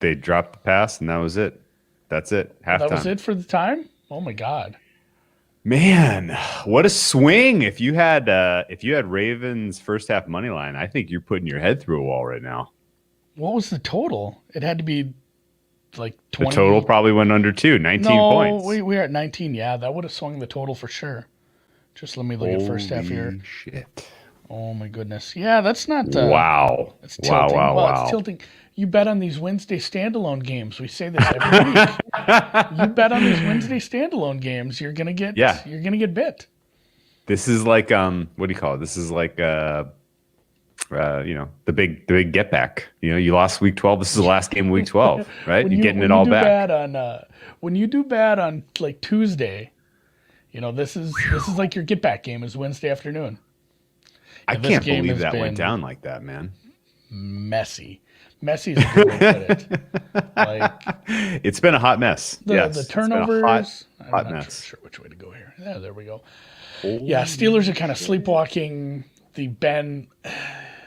they dropped the pass, and that was it. That's it. Oh, that was Halftime. it for the time. Oh my God. Man, what a swing! If you had Ravens first half money line, I think you're putting your head through a wall right now. What was the total? It had to be like The total 20. probably went under two, 19 No, points. we are at 19. Yeah, that would have swung the total for sure. Just let me look at first half here. Holy shit. Oh my goodness. Yeah, that's not Wow. it's Wow, tilting. wow, Well, it's wow. tilting. You bet on these Wednesday standalone games. We say this every week. You bet on these Wednesday standalone games, Yeah. you're gonna get bit. This is like what do you call it? This is like the big get back. You lost week 12. This is the last game of week 12, right? When You're you getting when it you all do back. bad on when you do bad on like Tuesday, this is like your get back game is Wednesday afternoon. I Yeah, this can't game believe has that went been down like that, man. messy. Messy is a good way to put it. Like It's been a hot mess. the Yes, it's been a hot, turnovers. I'm hot not mess. sure which way to go here. Yeah, there we go. Yeah, Holy Steelers are kind of shit. sleepwalking. The Ben,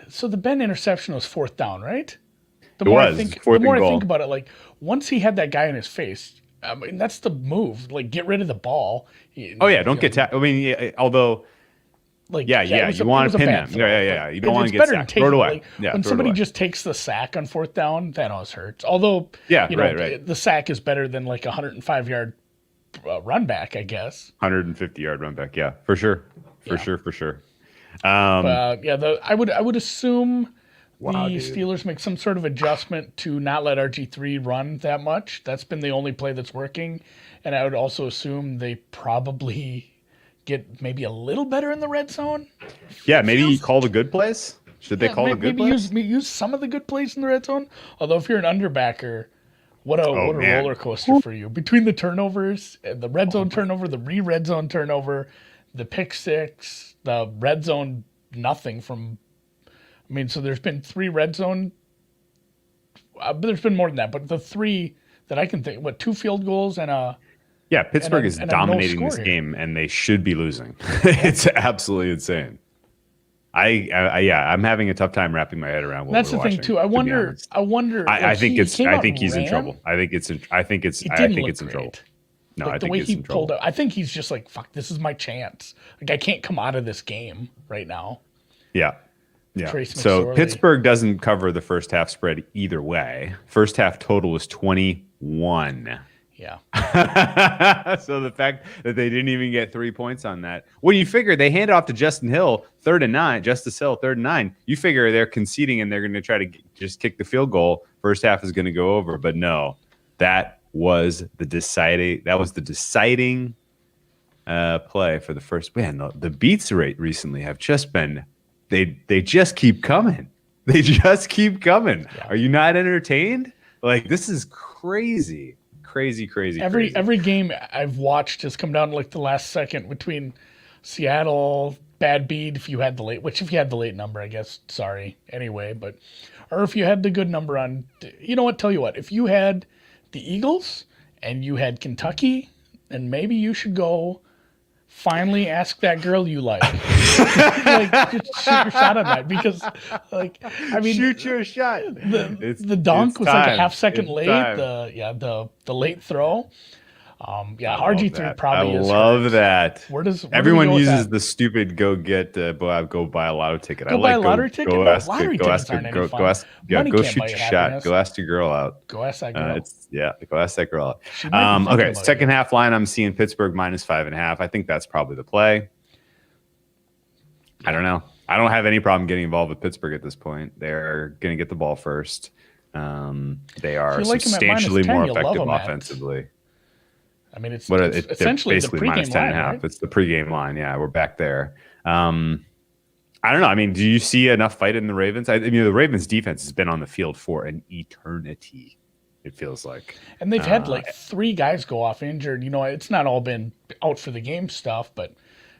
so the Ben interception was fourth down, right? The It more I was think, the fourth more and I think goal. about it, like once he had that guy in his face, I mean that's the move. Like get rid of the ball. Oh yeah, don't get I mean, yeah, although, Like yeah, yeah, yeah, you it want was to a pin bad them. Yeah, throw, yeah, but yeah. You don't want it's to get better than sacked. Throw it taking away. like Yeah, when throw it somebody away. just takes the sack on fourth down, that always hurts. Although Yeah, right, right. the sack is better than like a 105-yard run back, I guess. 150-yard run back. Yeah, for sure, for Yeah. sure, for sure. Um, Yeah, I would assume wow, the dude. Steelers make some sort of adjustment to not let RG3 run that much. That's been the only play that's working, and I would also assume they probably get maybe a little better in the red zone. Yeah, It maybe you feels call the good plays. Should they yeah, call the good maybe plays? use some of the good plays in the red zone. Although if you're an underbacker, Oh what a man. roller coaster for you between the turnovers, the red Oh zone my. turnover, the red zone turnover, the pick six, the red zone nothing from. I mean, so there's been three red zone. But there's been more than that. But the three that I can think, what two field goals and Yeah, Pittsburgh is a no dominating score this here. game, and they should be losing. It's absolutely insane. Yeah, I'm having a tough time wrapping my head around what That's we're the thing watching. too. I To be wonder. honest, I wonder. I, Like I think he it's. came I out think and he's in ran. trouble. I think it's. I think it's. It I didn't think look it's in trouble. great. No, I Like the think way he's he in pulled trouble. out. I think he's just like, fuck. This is my chance. Like I can't come out of this game right now. Yeah. Yeah. Trace So McSorley. Pittsburgh doesn't cover the first half spread either way. First half total was 21. Yeah. So the fact that they didn't even get 3 points on that, when you figure they hand it off to Justin Hill, 3rd and 9, Justice Hill, 3rd and 9, you figure they're conceding and they're going to try to just kick the field goal. First half is going to go over, but no, that was the deciding play for the first. Man, the beats rate recently have just been they just keep coming. They just keep coming. Yeah. Are you not entertained? Like this is crazy. Crazy, crazy, crazy. Every game I've watched has come down to like the last second between Seattle, bad beat if you had the late, which if you had the late number, I guess, sorry, anyway, but, or if you had the good number on, you know what, tell you what, if you had the Eagles and you had Kentucky, and maybe you should go finally ask that girl you like. Like, just shoot your shot on that because, like, I mean, Shoot your shot. the dunk was like a half second It's late. time. The late throw. Yeah, I love RG3 that. probably I is. love hurt. that. Where do we Everyone go with uses that? the stupid go buy a lotto ticket. Go buy a lottery ticket? Go No, ask lottery go tickets ask her, aren't any fun. Money go can't shoot buy your you shot. happiness. Go ask your girl out. Go ask that girl. Go ask that girl She out. might be thinking Okay, about second you. half line. I'm seeing Pittsburgh -5.5. I think that's probably the play. I don't know. I don't have any problem getting involved with Pittsburgh at this point. They're going to get the ball first. They are you like 'em at substantially -10, more you'll love effective 'em at- offensively. I mean, it's, What are it's they're essentially the basically pregame -10 line, and a half. right? It's the pregame line. Yeah, we're back there. I don't know. I mean, do you see enough fight in the Ravens? I mean, the Ravens defense has been on the field for an eternity. It feels like. And they've had like three guys go off injured. You know, it's not all been out for the game stuff, but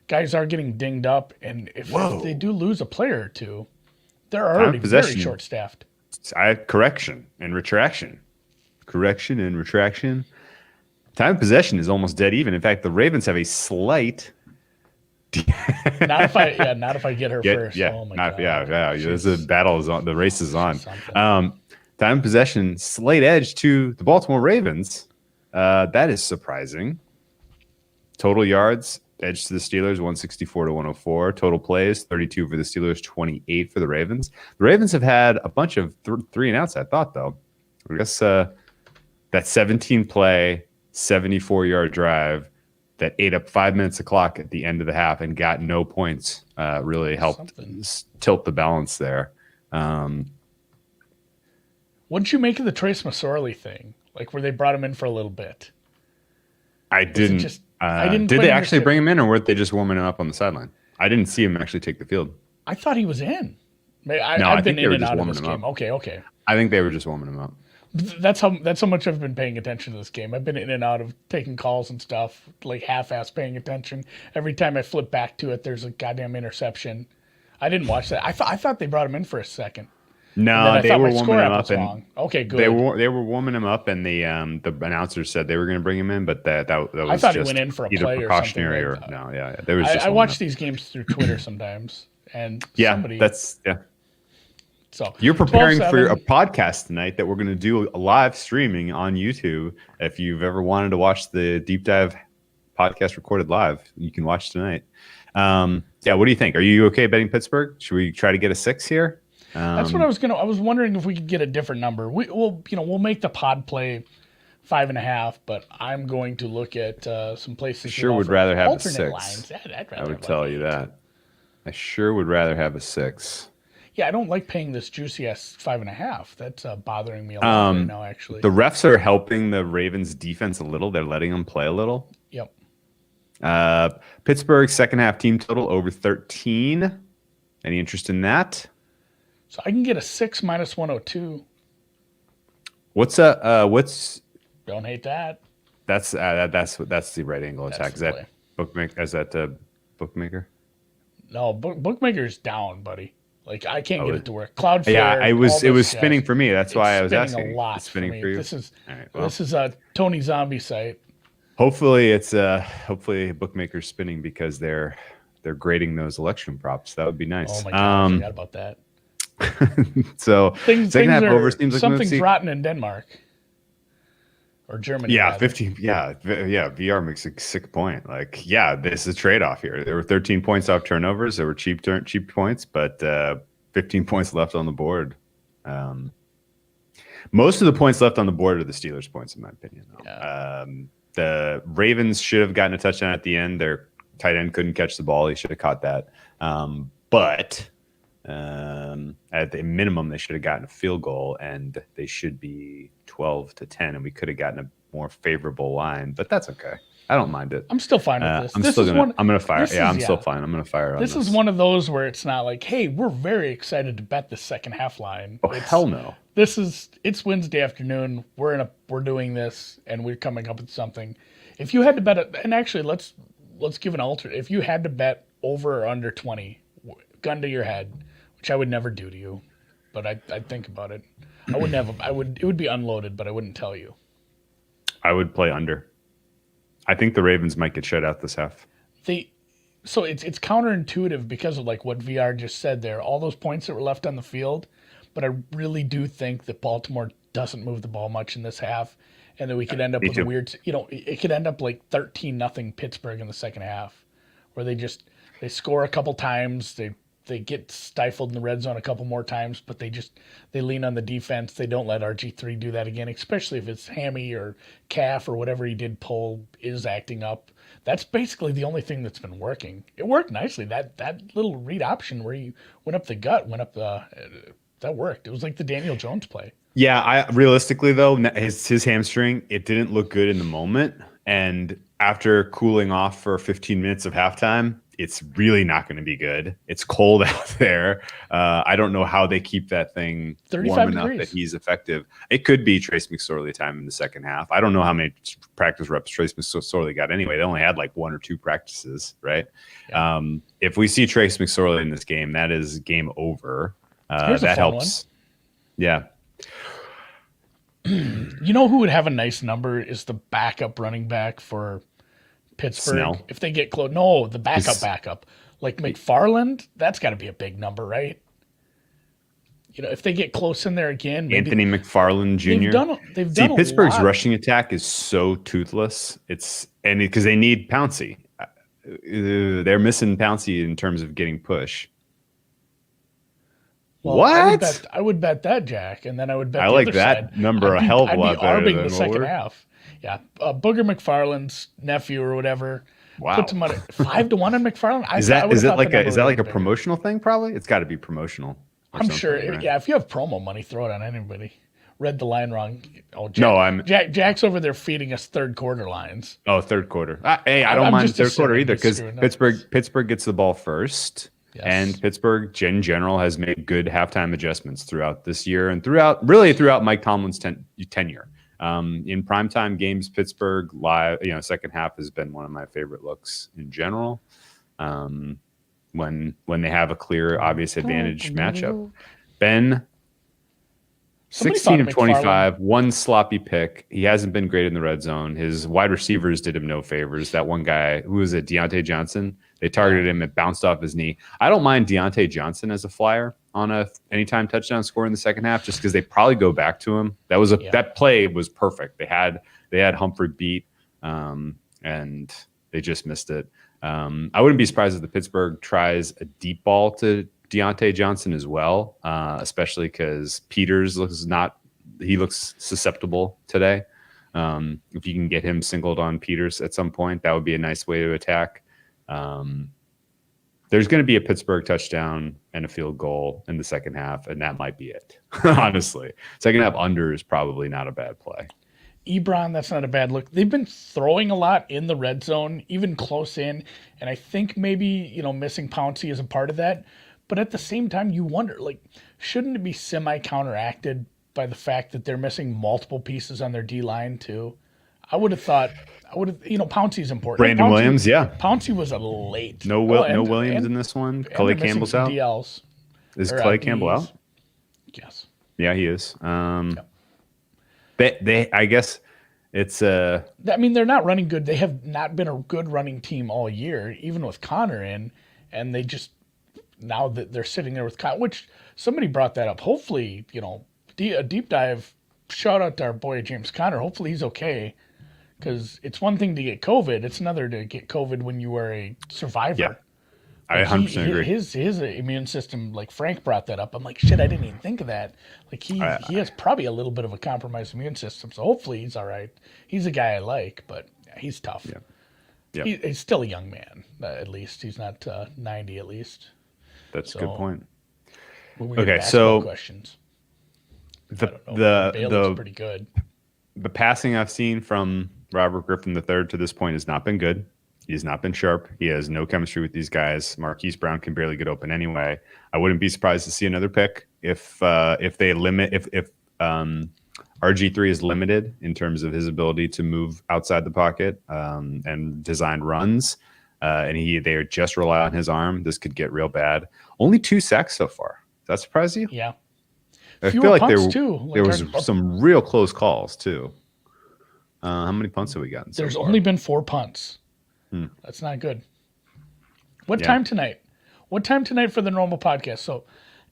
guys are getting dinged up. And if they do lose a player or two, they're already very possession. short staffed. Correction and retraction. Correction and retraction. Time of possession is almost dead even. In fact, the Ravens have a slight. Not if I get her first. Yeah, Oh my not, God. yeah. There's a battle is on. The race is on. something. Time of possession, slight edge to the Baltimore Ravens. That is surprising. Total yards, edge to the Steelers, 164 to 104. Total plays, 32 for the Steelers, 28 for the Ravens. The Ravens have had a bunch of three and outs, I thought, though. I guess that 17-play, 74-yard drive that ate up 5 minutes of clock at the end of the half and got no points really helped tilt the balance there. What'd you make of the Trace McSorley thing? Like where they brought him in for a little bit? I didn't. Did they actually bring him in, or were they just warming him up on the sideline? I didn't see him actually take the field. I thought he was in. I think they were just warming him up. Okay. I think they were just warming him up. That's how much I've been paying attention to this game. I've been in and out of taking calls and stuff, like half-ass paying attention. Every time I flip back to it, there's a goddamn interception. I didn't watch that. I thought they brought him in for a second. No, they were warming him up, and okay, good. They were warming him up, and the announcers said they were going to bring him in, but that was I thought just he went in for a either play precautionary or something. No, yeah. There was I watch these games through Twitter sometimes, and So you're preparing for a podcast tonight that we're going to do a live streaming on YouTube. If you've ever wanted to watch the deep dive podcast recorded live, you can watch tonight. What do you think? Are you okay betting Pittsburgh? Should we try to get a 6 here? That's what I was wondering if we could get a different number. We'll make the pod play 5.5, but I'm going to look at some places. I sure would rather have a 6. Lines. I would tell you that. I sure would rather have a 6. Yeah, I don't like paying this juicy ass 5.5. That's bothering me a lot right now, actually. The refs are helping the Ravens defense a little. They're letting them play a little. Yep. Pittsburgh second half team total over 13. Any interest in that? So I can get a 6 minus 102. What's Don't hate that. That's the right angle attack. Is that bookmaker? Is that bookmaker? No, bookmaker's down, buddy. Like I can't get it to work. Cloudflare. Yeah, it was spinning for me. That's why I was asking. A lot. It's spinning for you. This is a Tony Zombie site. Hopefully it's hopefully bookmaker's spinning because they're grading those election props. That would be nice. Oh my god, I forgot about that. So second half over seems like something's rotten in Denmark or Germany. Yeah, rather. 15. Yeah. VR makes a sick point. Like, yeah, this is a trade off here. There were 13 points off turnovers. There were cheap points, but 15 points left on the board. Most of the points left on the board are the Steelers' points, in my opinion. Yeah. The Ravens should have gotten a touchdown at the end. Their tight end couldn't catch the ball. He should have caught that. But at the minimum, they should have gotten a field goal, and they should be 12-10, and we could have gotten a more favorable line. But that's okay. I don't mind it. I'm still fine with this. I'm gonna fire. Yeah, I'm still fine. I'm gonna fire on this. This is one of those where it's not like, hey, we're very excited to bet the second half line. Oh, hell no. It's Wednesday afternoon. We're doing this, and we're coming up with something. If you had to bet it, and actually let's give an alternate. If you had to bet over or under 20, gun to your head, which I would never do to you, but I'd think about it. I wouldn't have. It would be unloaded, but I wouldn't tell you. I would play under. I think the Ravens might get shut out this half. So it's counterintuitive because of like what VR just said there. All those points that were left on the field, but I really do think that Baltimore doesn't move the ball much in this half, and that we could end up with a weird. It could end up like 13-0 Pittsburgh in the second half, where they score a couple times. They get stifled in the red zone a couple more times, but they lean on the defense. They don't let RG3 do that again, especially if it's hammy or calf or whatever he did pull is acting up. That's basically the only thing that's been working. It worked nicely. That little read option where he went up the gut, that worked. It was like the Daniel Jones play. Yeah, realistically though, his hamstring, it didn't look good in the moment, and after cooling off for 15 minutes of halftime, it's really not going to be good. It's cold out there. I don't know how they keep that thing warm enough that he's effective. It could be Trace McSorley time in the second half. I don't know how many practice reps Trace McSorley got anyway. They only had like 1 or 2 practices, right? Yeah. If we see Trace McSorley in this game, that is game over. That helps. One. Yeah. You know who would have a nice number is the backup running back for Pittsburgh. Snell. If they get close. No, the backup. Like McFarland, that's got to be a big number, right? if they get close in there again, maybe Anthony McFarland Jr. they've done a Pittsburgh's lot. rushing attack is so toothless. Because they need Pouncey. They're missing Pouncey in terms of getting push. Well, What? I would bet that, Jack, and then I would bet I the like other that side. number a hell of a lot better Arbing than the second over. half. Yeah, Booger McFarland's nephew or whatever. Wow. Put some money 5-1 on McFarland. Is that like a promotional thing? Probably. It's got to be promotional. or I'm something, sure. right? Yeah, if you have promo money, throw it on anybody. Read the line wrong. Oh, Jack, No, Jack's over there feeding us third quarter lines. Oh, third quarter. Hey, I don't I'm mind just third quarter assuming either he's because screwing up. Pittsburgh gets the ball first, Yes. and Pittsburgh in general has made good halftime adjustments throughout this year and throughout Mike Tomlin's tenure. In primetime games, Pittsburgh live, second half has been one of my favorite looks in general. When they have a clear, obvious advantage matchup. Ben, Somebody 16 of thought of 25, one sloppy pick. He hasn't been great in the red zone. His wide receivers did him no favors. That one guy, who was it, Deontay Johnson, they targeted him. It bounced off his knee. I don't mind Deontay Johnson as a flyer on a anytime touchdown score in the second half, just because they probably go back to him. That play was perfect. They had Humphrey beat, and they just missed it. I wouldn't be surprised if the Pittsburgh tries a deep ball to Deontay Johnson as well, especially because Peters looks susceptible today. If you can get him singled on Peters at some point, that would be a nice way to attack. There's going to be a Pittsburgh touchdown and a field goal in the second half, and that might be it. Honestly, second half under is probably not a bad play. Ebron, that's not a bad look. They've been throwing a lot in the red zone, even close in, and I think maybe missing Pouncey is a part of that. But at the same time, you wonder, shouldn't it be semi-counteracted by the fact that they're missing multiple pieces on their D-line, too? I would have thought, Pouncey's important. Brandon Williams, yeah. Pouncey was a late. No Williams in this one. Clay Campbell's out. DLs. Is Clay Campbell out? Yes. Yeah, he is. I guess it's they're not running good. They have not been a good running team all year, even with Connor in, and they just now that they're sitting there with Connor, which somebody brought that up. Hopefully, a deep dive. Shout out to our boy James Conner. Hopefully he's okay, because it's one thing to get COVID; it's another to get COVID when you are a survivor. Yeah. I 100% agree. His immune system, like Frank brought that up. I'm like, shit, I didn't even think of that. Like he has probably a little bit of a compromised immune system, so hopefully he's all right. He's a guy I like, but he's tough. Yeah. He's still a young man. At least he's not 90. At least. That's a good point. Okay, so questions. The pretty good. The passing I've seen from Robert Griffin III to this point has not been good. He's not been sharp. He has no chemistry with these guys. Marquise Brown can barely get open anyway. I wouldn't be surprised to see another pick if RG3 is limited in terms of his ability to move outside the pocket and design runs, and they just rely on his arm. This could get real bad. Only 2 sacks so far. Does that surprise you? Yeah. I feel like there was some real close calls too. How many punts have we gotten? There's only been 4 punts. That's not good. What time tonight? What time tonight for the normal podcast? So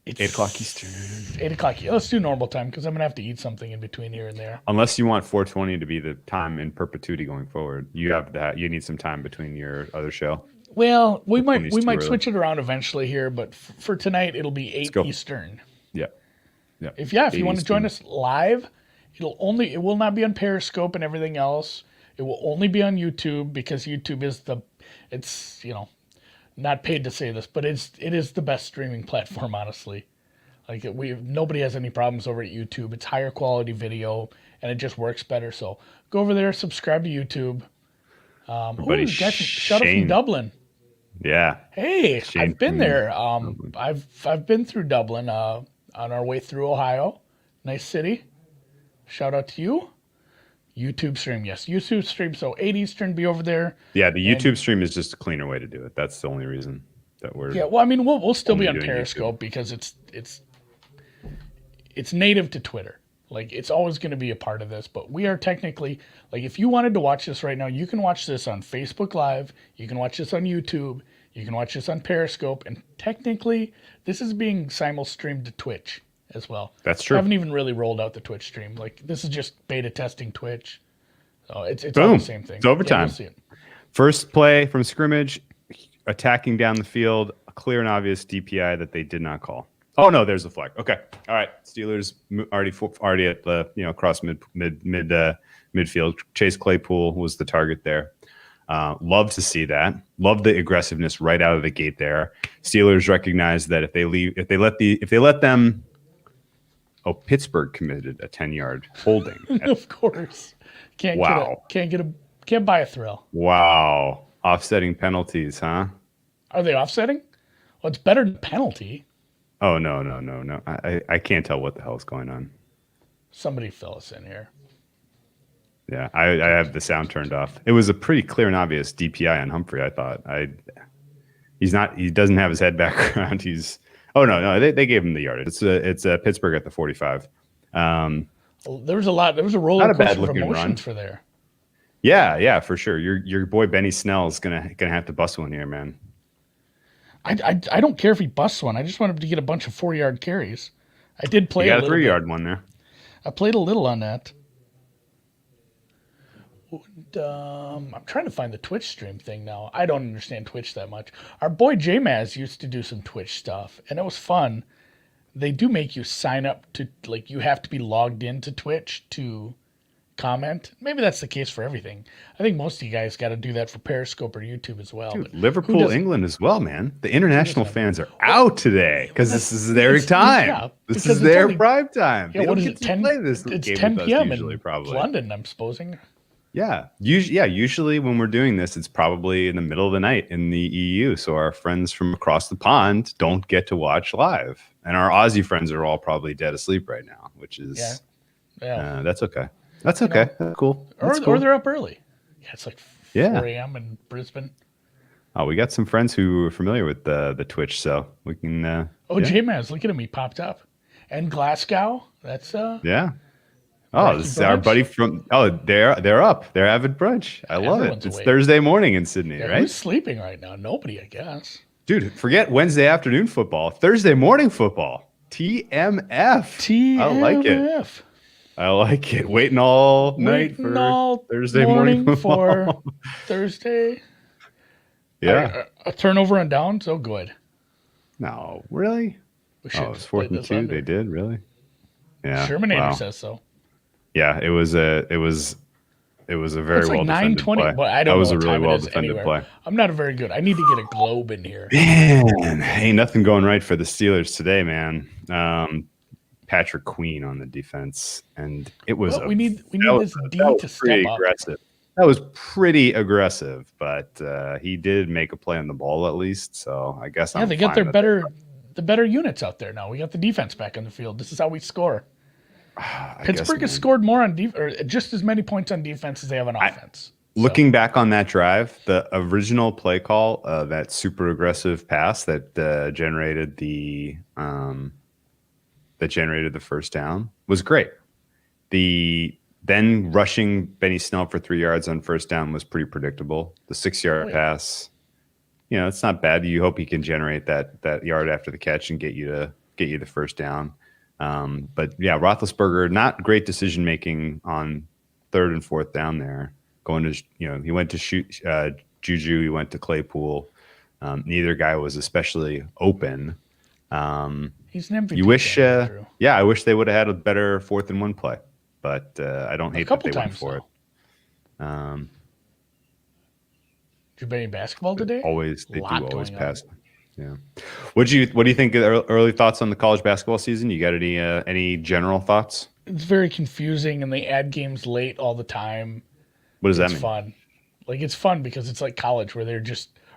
it's 8 o'clock Eastern. 8 o'clock. Let's do normal time because I'm gonna have to eat something in between here and there. Unless you want 4:20 to be the time in perpetuity going forward, you have that. You need some time between your other show. Well, we might switch it around eventually here, but for tonight it'll be 8 Eastern. Yeah. If you want to join us live, it will not be on Periscope and everything else. It will only be on YouTube because YouTube is it's not paid to say this, but it is the best streaming platform, honestly. Like nobody has any problems over at YouTube. It's higher quality video and it just works better. So go over there, subscribe to YouTube. Shout out from Dublin. Yeah. Hey, Shane I've been there. I've been through Dublin on our way through Ohio. Nice city. Shout out to you. YouTube stream, yes. YouTube stream, so 8 Eastern, be over there. Yeah, the YouTube stream is just a cleaner way to do it. That's the only reason that we're... Yeah, well, we'll still be on Periscope because it's native to Twitter. Like, it's always going to be a part of this, but we are technically... Like, if you wanted to watch this right now, you can watch this on Facebook Live, you can watch this on YouTube, you can watch this on Periscope, and technically, this is being simul-streamed to Twitch as well. That's true. I haven't even really rolled out the Twitch stream. Like this is just beta testing Twitch. So it's all Boom. the same thing. It's overtime. Yeah, you'll see it. First play from scrimmage, attacking down the field, a clear and obvious DPI that they did not call. Oh no, there's the flag. Okay, all right. Steelers already at the across midfield. Chase Claypool was the target there. Love to see that. Love the aggressiveness right out of the gate there. Steelers recognize that if they let them. Oh, Pittsburgh committed a 10-yard holding. Of course, can't buy a thrill. Wow, offsetting penalties, huh? Are they offsetting? Well, it's better than penalty. Oh no. I can't tell what the hell is going on. Somebody fill us in here. Yeah, I have the sound turned off. It was a pretty clear and obvious DPI on Humphrey. I thought he doesn't have his head back around. They gave him the yardage. It's Pittsburgh at the 45. There was a roller coaster of emotions run for there. Yeah, for sure. Your boy Benny Snell's gonna have to bust one here, man. I don't care if he busts one. I just want him to get a bunch of 4-yard carries. I did play. You got a 3-yard one there. I played a little on that. And, I'm trying to find the Twitch stream thing now. I don't understand Twitch that much. Our boy J-Maz used to do some Twitch stuff, and it was fun. They do make you sign up to, like, you have to be logged into Twitch to comment. Maybe that's the case for everything. I think most of you guys got to do that for Periscope or YouTube as well. Dude, Liverpool, England as well, man. The international fans are out today because this is their time. Yeah, this is their prime time. Yeah, what is it? 10 p.m. usually, in probably. London, I'm supposing. Yeah. Usually when we're doing this, it's probably in the middle of the night in the EU. So our friends from across the pond don't get to watch live. And our Aussie friends are all probably dead asleep right now, which is that's okay. That's okay. That's cool. Or they're up early. Yeah, it's like 4 a.m. in Brisbane. Oh, we got some friends who are familiar with the Twitch, so we can. J-Maz, look at him. He popped up. And Glasgow. That's yeah. Oh, this is our buddy from. Oh, they're up. They're avid brunch. I love it. It's Thursday morning in Sydney, right? Who's sleeping right now? Nobody, I guess. Dude, forget Wednesday afternoon football. Thursday morning football. TMF. I like it. I like it. Waiting all night for Thursday morning football. For Thursday. Yeah. A turnover and down. So good. No, really? It was 4th and 2. They did, really? Yeah. Shermanator says so. Yeah, it was a very well defended play. But I don't know was a really well defended play. I'm not a very good. I need to get a globe in here. Man, ain't nothing going right for the Steelers today, man. Patrick Queen on the defense, and it was. We need this D to step up. Aggressive. That was pretty aggressive, but he did make a play on the ball at least. So I guess they got the better units out there now. We got the defense back on the field. This is how we score. Pittsburgh has scored more on or just as many points on defense as they have on offense. Looking back on that drive, the original play call, that super aggressive pass that generated the first down was great. The then rushing Benny Snell for 3 yards on first down was pretty predictable. The 6-yard pass, it's not bad. You hope he can generate that yard after the catch and get you the first down. But yeah, Roethlisberger, not great decision making on 3rd and 4th down there. Going to, he went to shoot Juju, he went to Claypool. Neither guy was especially open. He's an MVP. You wish, I wish they would have had a better 4th and 1 play, but I don't hate that they went for it. Did you bet any basketball today? They do always pass. Yeah. What do you think of early thoughts on the college basketball season? You got any general thoughts? It's very confusing, and they add games late all the time. What does that mean? It's fun. Like, it's fun because it's like college where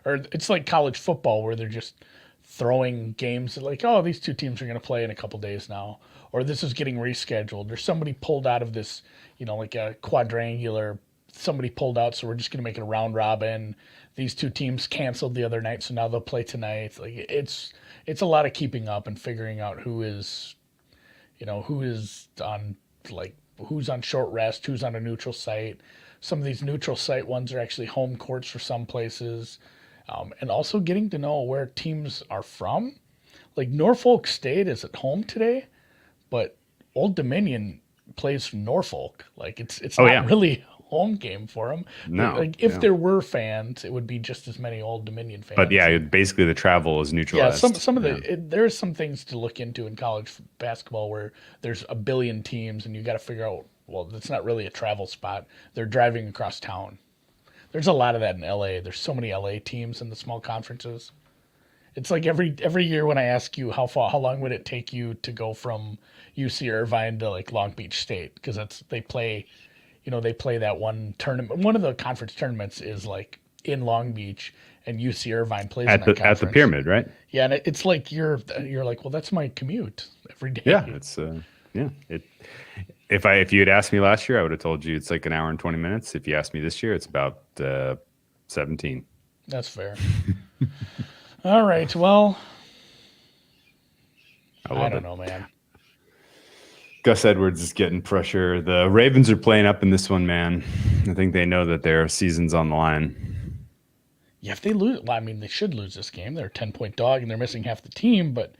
it's like college football where they're just throwing games like, oh, these two teams are going to play in a couple days now, or this is getting rescheduled, or somebody pulled out of this, like a quadrangular. Somebody pulled out, so we're just going to make it a round robin. These two teams canceled the other night, so now they'll play tonight. Like it's a lot of keeping up and figuring out who is on, like, who's on short rest, who's on a neutral site. Some of these neutral site ones are actually home courts for some places, and also getting to know where teams are from. Like Norfolk State is at home today, but Old Dominion plays Norfolk. Like it's Oh, not yeah. really a home game for them. No, Like if no. there were fans, it would be just as many Old Dominion But fans. yeah, basically the travel is Yeah, neutralized. some of Yeah. there's some things to look into in college basketball where there's a billion teams and you got to figure out, well, it's not really a travel spot. They're driving across town. There's a lot of that in LA. There's so many LA teams in the small conferences. It's like every year when I ask you how long would it take you to go from UC Irvine to like Long Beach State, because that's they play, they play that one tournament. One of the conference tournaments is like in Long Beach, and UC Irvine plays in At that the conference. pyramid, right? Yeah, and it's like you're like, well, that's my commute every day. Yeah, it's yeah. If you had asked me last year, I would have told you it's like an hour and 20 minutes. If you asked me this year, it's about 17. That's fair. All right, well, I don't know, man. Gus Edwards is getting pressure. The Ravens are playing up in this one, man. I think they know that their season's on the line. Yeah, if they lose, well, I mean, they should lose this game. They're a 10-point dog, and they're missing half the team. But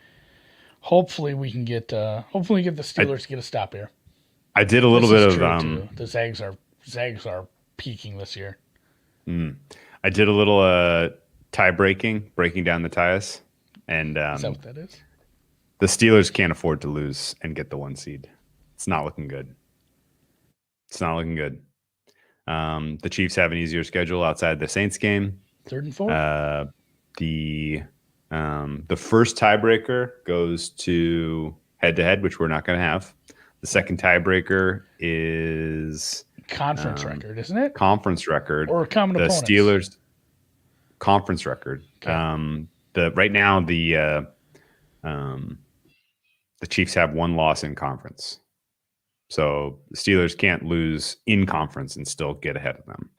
hopefully, we can get the Steelers to get a stop here. I did a little bit of too. The Zags are peaking this year. I did a little breaking down the ties, and Is that what that is? the Steelers can't afford to lose and get the 1 seed. It's not looking good. It's not looking good. The Chiefs have an easier schedule outside the Saints game. 3rd and 4th. The first tiebreaker goes to head-to-head, which we're not going to have. The second tiebreaker is Conference record, isn't it? conference record. Or common the opponents. Steelers conference record. Okay. Right now the Chiefs have 1 loss in conference. So the Steelers can't lose in conference and still get ahead of them.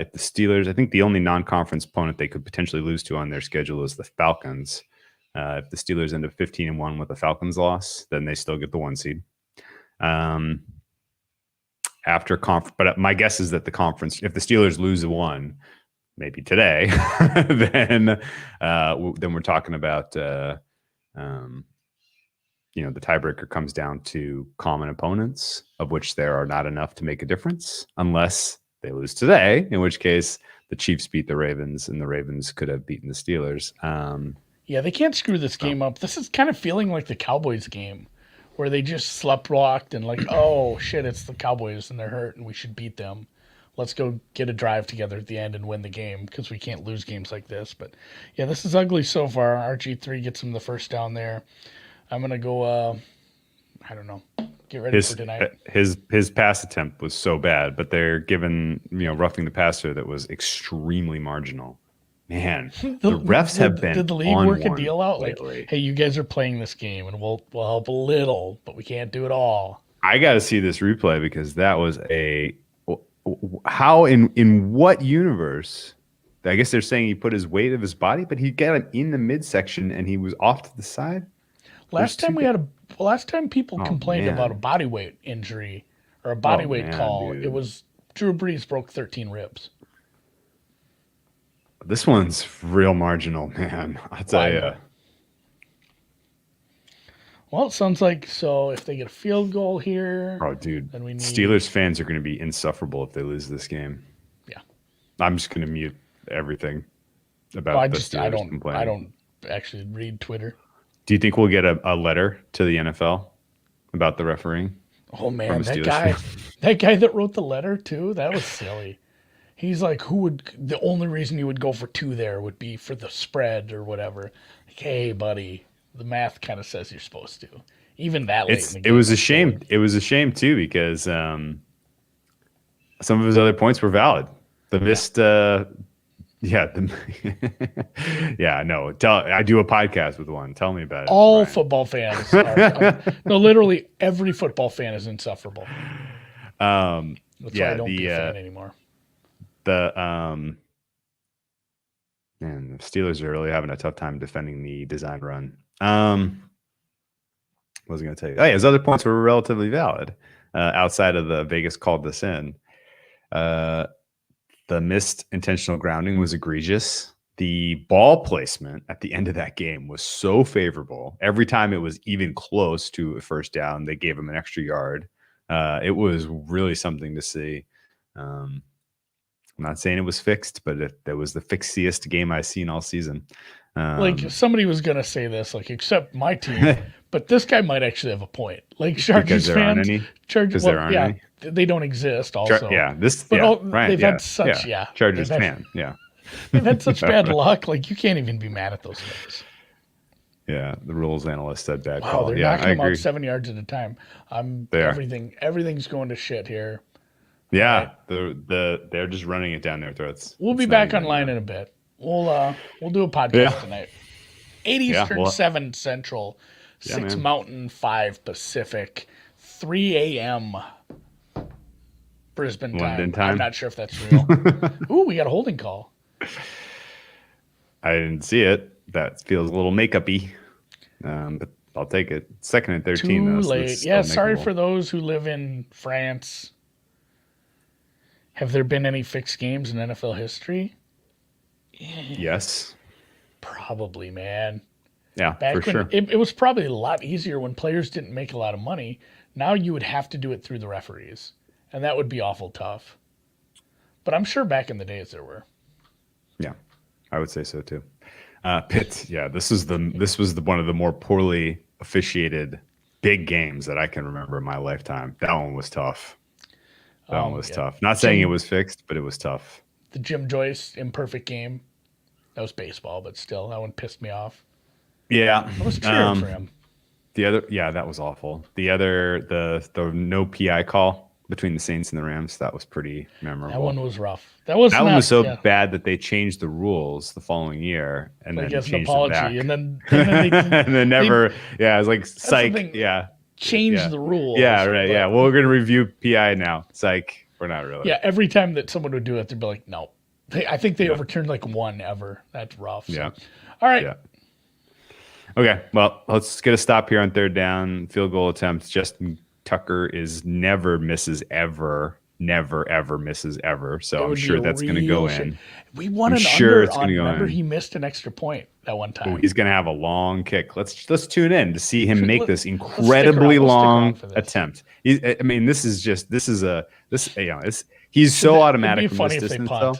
If the Steelers, I think the only non-conference opponent they could potentially lose to on their schedule is the Falcons. If the Steelers end up 15-1 with a Falcons loss, then they still get the 1 seed. But my guess is that the conference, if the Steelers lose 1, maybe today, then we're talking about the tiebreaker comes down to common opponents, of which there are not enough to make a difference unless they lose today, in which case the Chiefs beat the Ravens and the Ravens could have beaten the Steelers. Yeah, they can't screw this game up. This is kind of feeling like the Cowboys game where they just sleptwalked and like, oh shit, it's the Cowboys and they're hurt and we should beat them. Let's go get a drive together at the end and win the game because we can't lose games like this. But yeah, this is ugly so far. RG3 gets him the first down there. I'm going to go, I don't know, get ready for tonight. His pass attempt was so bad, but they're given, roughing the passer that was extremely marginal. Man, the refs have been. Did the league on work a one deal out? lately. Like, hey, you guys are playing this game and we'll help a little, but we can't do it all. I got to see this replay because that was how in what universe? I guess they're saying he put his weight of his body, but he got him in the midsection and he was off to the side. Last time people complained about a body weight injury or a body weight call, dude. It was Drew Brees broke 13 ribs. This one's real marginal, man. I'll tell you. Well, it sounds like if they get a field goal here. Oh, dude. Then Steelers fans are going to be insufferable if they lose this game. Yeah. I'm just going to mute everything about Steelers complaining. I don't actually read Twitter. Do you think we'll get a letter to the NFL about the refereeing? Oh, man, that guy that wrote the letter, too, that was silly. He's like, the only reason you would go for 2 there would be for the spread or whatever. Like, hey, buddy, the math kind of says you're supposed to. Even that late in the game. It was a shame. It was a shame, too, because some of his other points were valid. The missed, I do a podcast with one. Tell me about it. All Brian. Football fans literally every football fan is insufferable. That's why I don't be a fan anymore. The Steelers are really having a tough time defending the design run. What was I going to tell you? Oh, yeah, his other points were relatively valid outside of the Vegas called this in. The missed intentional grounding was egregious. the ball placement at the end of that game was so favorable. Every time it was even close to a first down, they gave him an extra yard. It was really something to see. I'm not saying it was fixed, but that was the fixiest game I've seen all season. Like somebody was gonna say this, like except my team, but this guy might actually have a point. Like Chargers fans, Chargers, there aren't any. They don't exist. Also, they've had such Chargers fan, they've had such bad luck. Like you can't even be mad at those guys. Yeah, the rules analyst said bad Wow, call. they're knocking them out 7 yards at a time. Everything's going to shit here. Yeah, they're just running it down their throats. We'll be back online in a bit. We'll do a podcast tonight. 8 Eastern, 7 Central, 6 Mountain, 5 Pacific, 3 a.m. Brisbane London time. I'm not sure if that's real. Ooh, we got a holding call. I didn't see it. That feels a little makeup-y, but I'll take it. 2nd and 13. Too late. Yeah, sorry for those who live in France. Have there been any fixed games in NFL history? Yes. Probably, man. Yeah, Back for when sure. It was probably a lot easier when players didn't make a lot of money. Now you would have to do it through the referees, and that would be awful tough. But I'm sure back in the days there were. Yeah, I would say so too. Pitt, this was one of the more poorly officiated big games that I can remember in my lifetime. That one was tough. That one was tough. Not saying it was fixed, but it was tough. The Jim Joyce imperfect game. That was baseball, but still, that one pissed me off. Yeah. I was cheering for him. The other, that was awful. The other, the no PI call between the Saints and the Rams, that was pretty memorable. That one was rough. That one was so bad that they changed the rules the following year and then changed an apology, and then and then never. It was like psych. Change the rules. Yeah, right. Yeah, well, we're gonna review PI now. Psych. We're not really. Yeah, every time that someone would do it, they'd be like, "No." I think they overturned like one ever. That's rough. So. Yeah. All right. Yeah. Okay. Well, let's get a stop here on 3rd down. Field goal attempts. Justin Tucker never misses ever. Never ever misses ever. So I'm sure that's going to go in. We won it's going to go remember in. he missed an extra point that one time. Ooh, he's going to have a long kick. Let's tune in to see him make this incredibly long attempt. He's so automatic from this distance, though.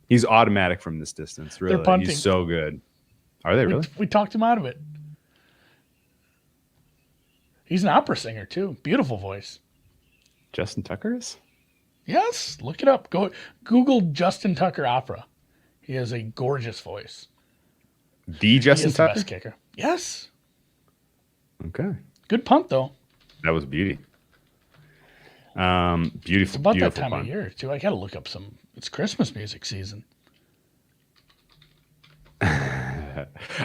He's automatic from this distance. Really, he's so good. Are they really? We talked him out of it. He's an opera singer too. Beautiful voice. Justin Tucker is? Yes, look it up. Go Google Justin Tucker opera. He has a gorgeous voice. The Justin Tucker? The best kicker. Yes. Okay. Good punt though. That was beauty. Beautiful. It's about beautiful that time punt. of year too. I gotta look up some. It's Christmas music season. All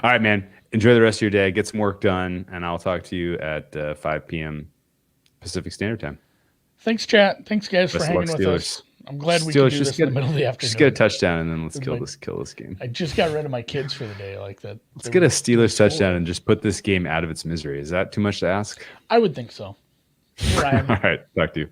right, man. Enjoy the rest of your day. Get some work done, and I'll talk to you at 5 p.m. Pacific Standard Time. Thanks, chat. Thanks, guys, Best for hanging with us. I'm glad we could do this in the middle of the afternoon. Just get a touchdown, and then let's kill this game. I just got rid of my kids for the day, like that. Let's get a Steelers touchdown and just put this game out of its misery. Is that too much to ask? I would think so. Ryan. All right. Talk to you.